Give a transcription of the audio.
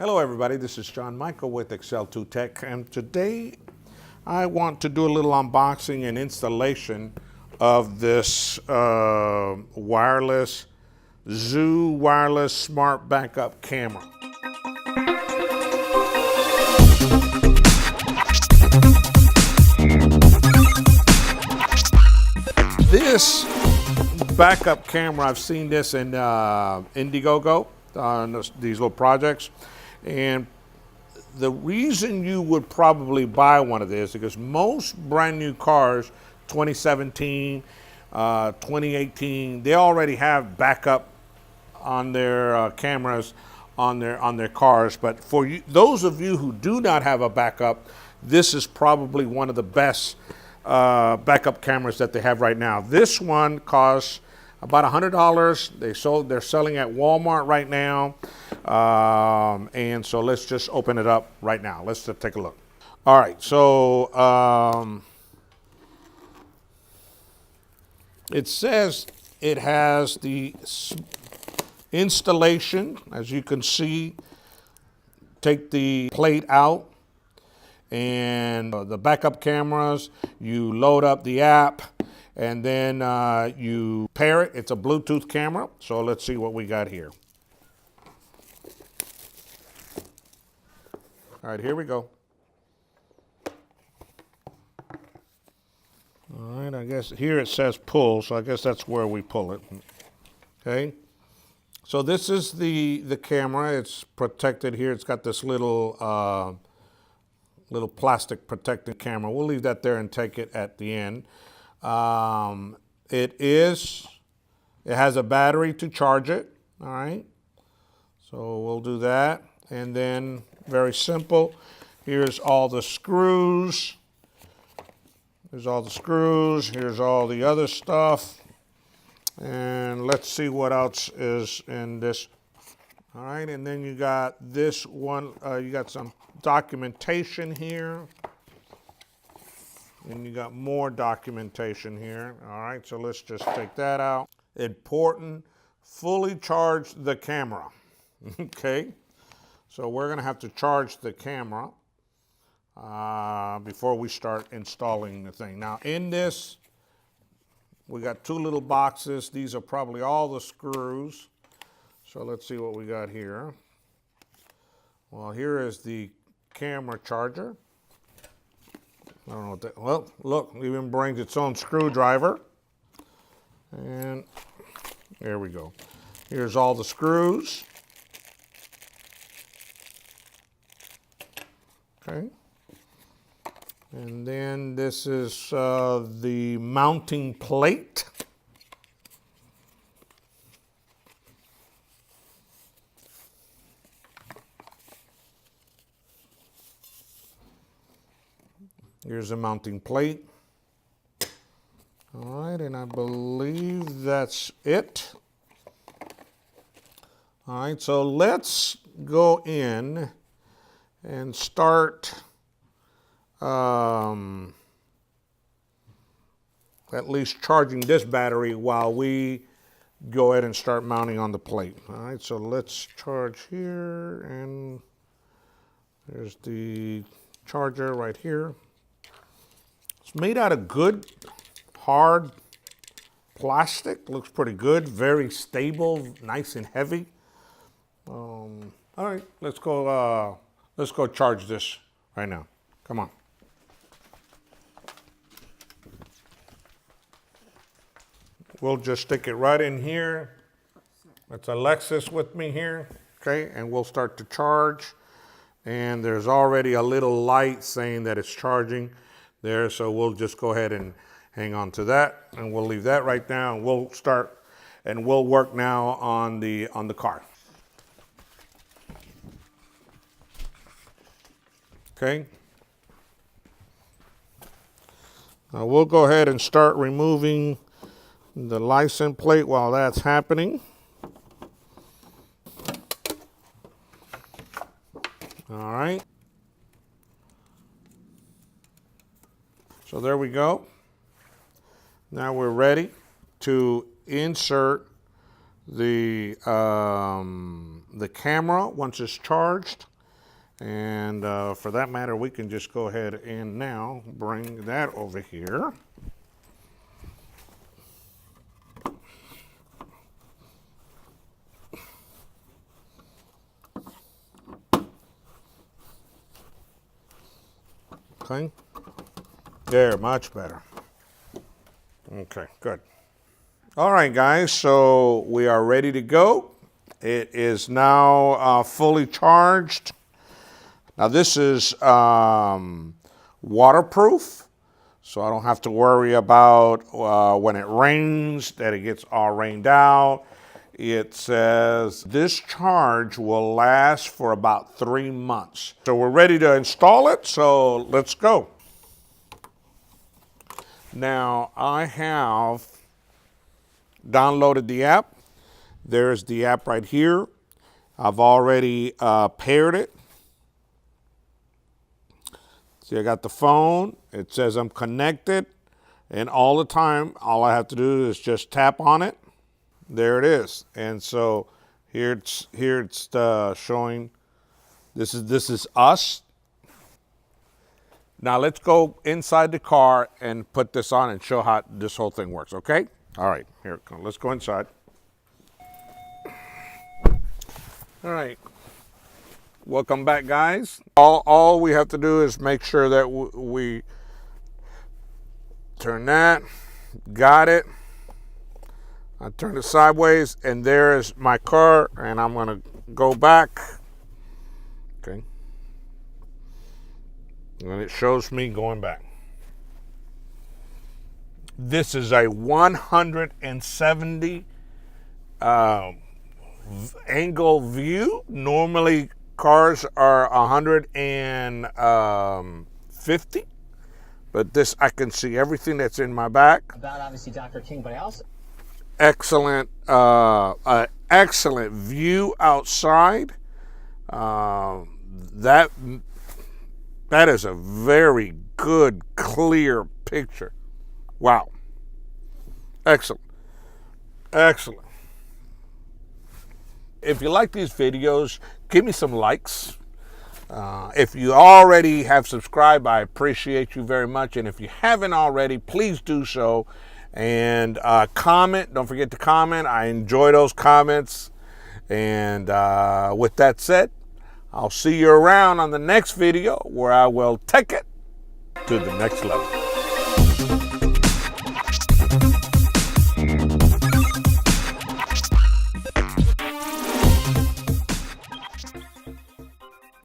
Hello everybody, this is John Michael with Excel2 Tech, and today I want to do a little unboxing and installation of this wireless ZUS wireless smart backup camera. This backup camera, I've seen this in Indiegogo on these little projects. And the reason you would probably buy one of these is because most brand new cars, 2017, 2018, they already have backup on their cameras on their cars. But for you, those of you who do not have a backup, this is probably one of the best backup cameras that they have right now. This one costs about $100. They're selling at Walmart right now. And so let's just open it up right now. Let's just take a look. All right, so it says it has the installation. As you can see, take the plate out and the backup cameras, you load up the app, and then you pair it. It's a Bluetooth camera. So let's see what we got here. All right, here we go. All right, I guess here it says pull, so I guess that's where we pull it. Okay. So this is the camera. It's protected here. It's got this little little plastic protected camera. We'll leave that there and take it at the end. It has a battery to charge it. All right. So we'll do that, and then very simple. Here's all the screws. Here's all the screws. Here's all the other stuff. And let's see what else is in this. All right, and then you got this one. You got some documentation here. And you got more documentation here. All right, so let's just take that out. Important, fully charge the camera. Okay. So we're going to have to charge the camera before we start installing the thing. Now in this, we got two little boxes. These are probably all the screws. So let's see what we got here. Well, here is the camera charger. I don't know what that, well, look, it even brings its own screwdriver. And there we go. Here's all the screws. Okay, and then this is the mounting plate. Here's the mounting plate. All right, and I believe that's it. All right, so let's go in and start at least charging this battery while we go ahead and start mounting on the plate. All right, so let's charge here, and there's the charger right here. It's made out of good, hard plastic. Looks pretty good, very stable, nice and heavy. All right, let's go charge this right now. Come on. We'll just stick it right in here. That's Alexis with me here. Okay, and we'll start to charge. And there's already a little light saying that it's charging there. So we'll just go ahead and hang on to that. And we'll leave that right now. And we'll start and we'll work now on the car. Okay. Now we'll go ahead and start removing the license plate while that's happening. All right. So there we go. Now we're ready to insert the camera once it's charged. And for that matter, we can just go ahead and now bring that over here. Okay. There, much better. Okay, good. All right, guys, so we are ready to go. It is now fully charged. Now this is waterproof, so I don't have to worry about when it rains that it gets all rained out. It says this charge will last for about 3 months. So we're ready to install it, so let's go. Now I have downloaded the app. There's the app right here. I've already paired it. See, I got the phone. It says I'm connected, and all the time, all I have to do is just tap on it. There it is. And so here it's showing. This is us. Now let's go inside the car and put this on and show how this whole thing works. Okay? All right. Here, let's go inside. All right. Welcome back, guys. All we have to do is make sure that we turn that. Got it. I turn it sideways, and there is my car, and I'm going to go back. Okay. And it shows me going back. This is a 170 angle view. Normally cars are 150, but this, I can see everything that's in my back. About obviously Dr. King, but I also excellent view outside. That is a very good, clear picture. Wow. Excellent. Excellent. If you like these videos, give me some likes. If you already have subscribed, I appreciate you very much. And if you haven't already, please do so. And comment. Don't forget to comment. I enjoy those comments. And with that said, I'll see you around on the next video where I will take it to the next level.